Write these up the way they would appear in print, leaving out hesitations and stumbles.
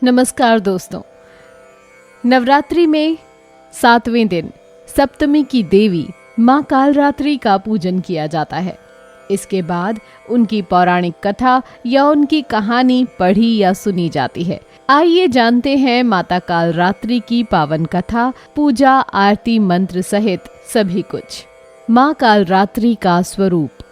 नमस्कार दोस्तों। नवरात्रि में 7वें दिन सप्तमी की देवी माँ कालरात्रि का पूजन किया जाता है। इसके बाद उनकी पौराणिक कथा या उनकी कहानी पढ़ी या सुनी जाती है। आइए जानते हैं माता कालरात्रि की पावन कथा, पूजा, आरती, मंत्र सहित सभी कुछ। माँ कालरात्रि का स्वरूप।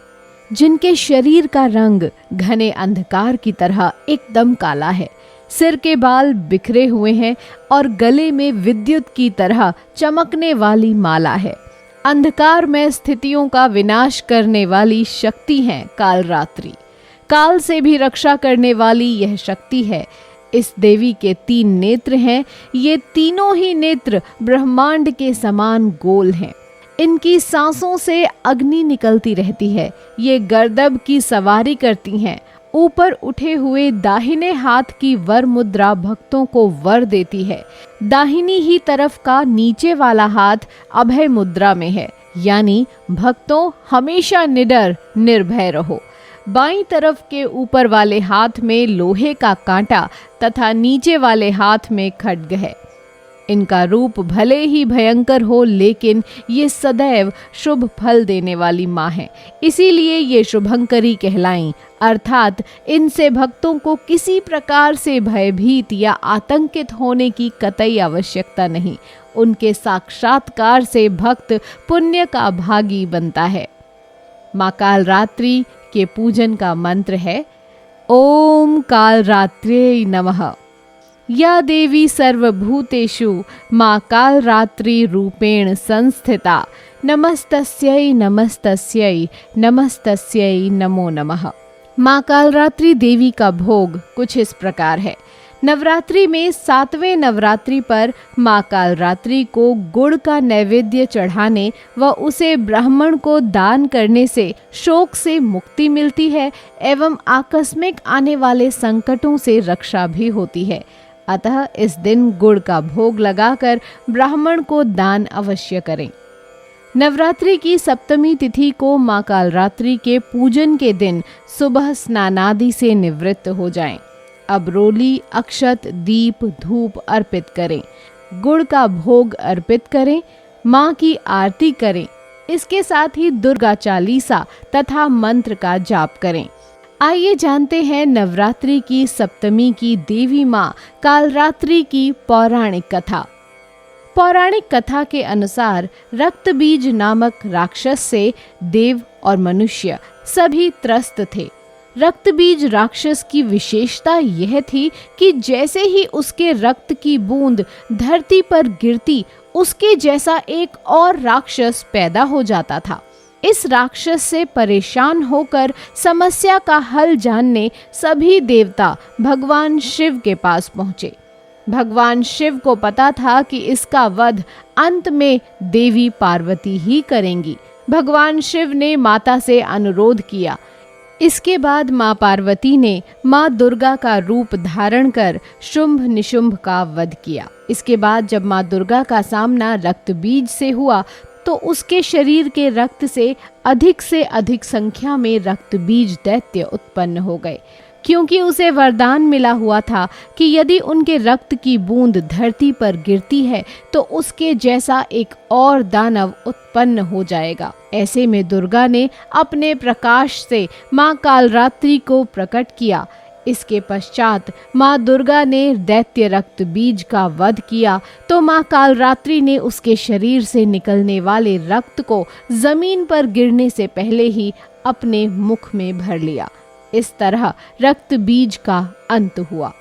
जिनके शरीर का रंग घने अंधकार की तरह एकदम काला है, सिर के बाल बिखरे हुए हैं और गले में विद्युत की तरह चमकने वाली माला है। अंधकार में स्थितियों का विनाश करने वाली शक्ति है कालरात्रि। काल से भी रक्षा करने वाली यह शक्ति है। इस देवी के 3 नेत्र हैं। ये तीनों ही नेत्र ब्रह्मांड के समान गोल हैं। इनकी सांसों से अग्नि निकलती रहती है। ये गर्दभ की सवारी करती हैं। ऊपर उठे हुए दाहिने हाथ की वर मुद्रा भक्तों को वर देती है। दाहिनी ही तरफ का नीचे वाला हाथ अभय मुद्रा में है, यानी भक्तों हमेशा निडर निर्भय रहो। बाईं तरफ के ऊपर वाले हाथ में लोहे का कांटा तथा नीचे वाले हाथ में खड्ग है। इनका रूप भले ही भयंकर हो, लेकिन ये सदैव शुभ फल देने वाली माँ है। इसीलिए ये शुभंकरी कहलाईं, अर्थात इनसे भक्तों को किसी प्रकार से भयभीत या आतंकित होने की कतई आवश्यकता नहीं। उनके साक्षात्कार से भक्त पुण्य का भागी बनता है। माँ कालरात्रि के पूजन का मंत्र है ओम कालरात्र्यै नमः। या देवी सर्वभूतेषु माँ कालरात्रि रूपेण संस्थिता, नमस्तस्यै नमस्तस्यै नमस्तस्यै नमो नमः। माँ कालरात्रि देवी का भोग कुछ इस प्रकार है। नवरात्रि में 7वें नवरात्रि पर माँ कालरात्रि को गुड़ का नैवेद्य चढ़ाने व उसे ब्राह्मण को दान करने से शोक से मुक्ति मिलती है एवं आकस्मिक आने वाले संकटों से रक्षा भी होती है। अतः इस दिन गुड़ का भोग लगाकर ब्राह्मण को दान अवश्य करें। नवरात्रि की सप्तमी तिथि को माँ कालरात्रि के पूजन के दिन सुबह स्नानादि से निवृत्त हो जाएं। अब रोली, अक्षत, दीप, धूप अर्पित करें। गुड़ का भोग अर्पित करें। माँ की आरती करें। इसके साथ ही दुर्गा चालीसा तथा मंत्र का जाप करें। आइए जानते हैं नवरात्रि की सप्तमी की देवी माँ कालरात्रि की पौराणिक कथा। पौराणिक कथा के अनुसार रक्तबीज नामक राक्षस से देव और मनुष्य सभी त्रस्त थे। रक्तबीज राक्षस की विशेषता यह थी कि जैसे ही उसके रक्त की बूंद धरती पर गिरती, उसके जैसा एक और राक्षस पैदा हो जाता था। इस राक्षस से परेशान होकर समस्या का हल जानने सभी देवता भगवान शिव के पास पहुंचे। भगवान शिव को पता था कि इसका वध अंत में देवी पार्वती ही करेंगी। भगवान शिव ने माता से अनुरोध किया। इसके बाद माँ पार्वती ने माँ दुर्गा का रूप धारण कर शुंभ निशुंभ का वध किया। इसके बाद जब माँ दुर्गा का सामना रक्तबीज से हुआ तो उसके शरीर के रक्त से अधिक संख्या में रक्तबीज दैत्य उत्पन्न हो गए, क्योंकि उसे वरदान मिला हुआ था कि यदि उनके रक्त की बूंद धरती पर गिरती है तो उसके जैसा एक और दानव उत्पन्न हो जाएगा। ऐसे में दुर्गा ने अपने प्रकाश से माँ कालरात्रि को प्रकट किया। इसके पश्चात माँ दुर्गा ने दैत्य रक्त बीज का वध किया तो माँ कालरात्रि ने उसके शरीर से निकलने वाले रक्त को जमीन पर गिरने से पहले ही अपने मुख में भर लिया। इस तरह रक्त बीज का अंत हुआ।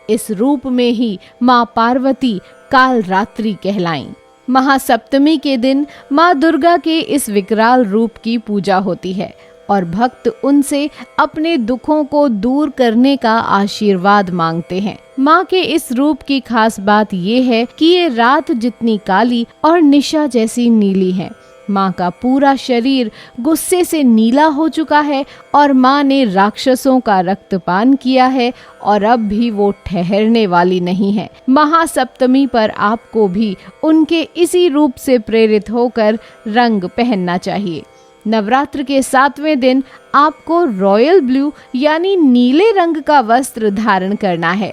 इस रूप में ही माँ पार्वती कालरात्रि कहलाईं। महासप्तमी के दिन माँ दुर्गा के इस विकराल रूप की पूजा होती है और भक्त उनसे अपने दुखों को दूर करने का आशीर्वाद मांगते हैं। माँ के इस रूप की खास बात ये है कि ये रात जितनी काली और निशा जैसी नीली है। माँ का पूरा शरीर गुस्से से नीला हो चुका है और माँ ने राक्षसों का रक्तपान किया है और अब भी वो ठहरने वाली नहीं है। महासप्तमी पर आपको भी उनके इसी रूप से प्रेरित होकर रंग पहनना चाहिए। नवरात्र के 7वें दिन आपको रॉयल ब्लू यानी नीले रंग का वस्त्र धारण करना है।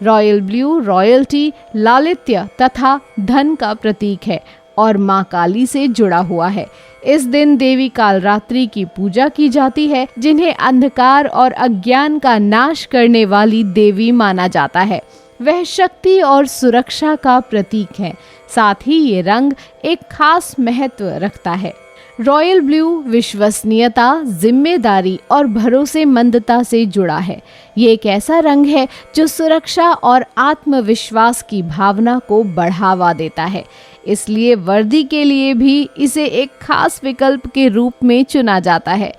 रॉयल ब्लू रॉयल्टी, लालित्य तथा धन का प्रतीक है और मां काली से जुड़ा हुआ है। इस दिन देवी कालरात्रि की पूजा की जाती है, जिन्हें अंधकार और अज्ञान का नाश करने वाली देवी माना जाता है। वह शक्ति और सुरक्षा का प्रतीक है। साथ ही ये रंग एक खास महत्व रखता है। रॉयल ब्लू विश्वसनीयता, जिम्मेदारी और भरोसेमंदता से जुड़ा है। ये एक ऐसा रंग है जो सुरक्षा और आत्मविश्वास की भावना को बढ़ावा देता है। इसलिए वर्दी के लिए भी इसे एक खास विकल्प के रूप में चुना जाता है।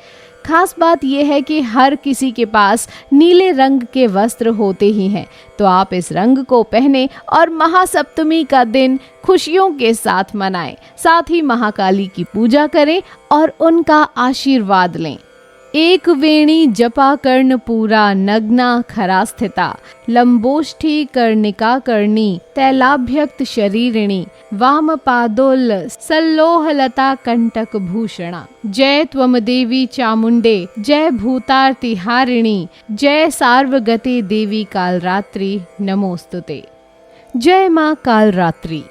खास बात यह है कि हर किसी के पास नीले रंग के वस्त्र होते ही हैं, तो आप इस रंग को पहने और महासप्तमी का दिन खुशियों के साथ मनाएं। साथ ही महाकाली की पूजा करें और उनका आशीर्वाद लें। एक वेणी जपा कर्ण पूरा, नग्ना खरा स्थिता, लंबोष्ठी कर्णिका कर्णी, तैलाभ्यक्त शरीरिणी, वाम पादोल सल्लोहलता कंटक भूषणा। जय त्वम देवी चामुंडे, जय भूतार्तिहारिणी, जय सार्वगते देवी कालरात्रि, नमोस्तुते। जय मां कालरात्रि।